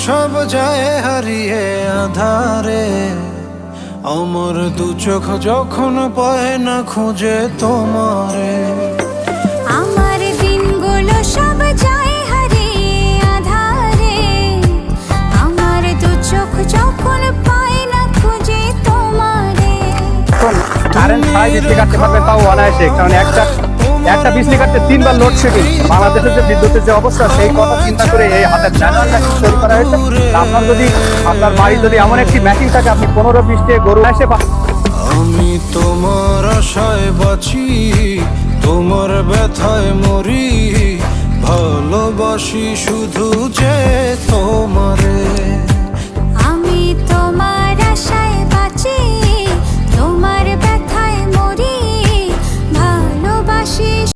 সব যায় হারিয়ে আধারে, আমার দু চোখ যখন পায় না খুঁজে তোমারে। আমার দিনগুলো সব যায় হারিয়ে আধারে, আমার দু চোখ যখন পায় না খুঁজে তোমারে। কারেন্ট 6 বিজলি কাটতে পারবে তাও অনায়াসে, কারণ একটা বিজলি কাটতে 3 বার লোডশেডিং। বাংলাদেশের যে বিদ্যুতের যে অবস্থা সেই কথা চিন্তা করে এই হাতের ম্যানুয়ালটা তৈরি করা হয়েছে। আপনার বাড়ি যদি এমন একটি ম্যাচিং থাকে, আপনি 15-20 দিয়ে গরু এসে আমি তোমার আশায় বাঁচি, তোমার ব্যথায় মরি, ভালোবাসি শুধু যে তোমারে। আমি তোমার আশায়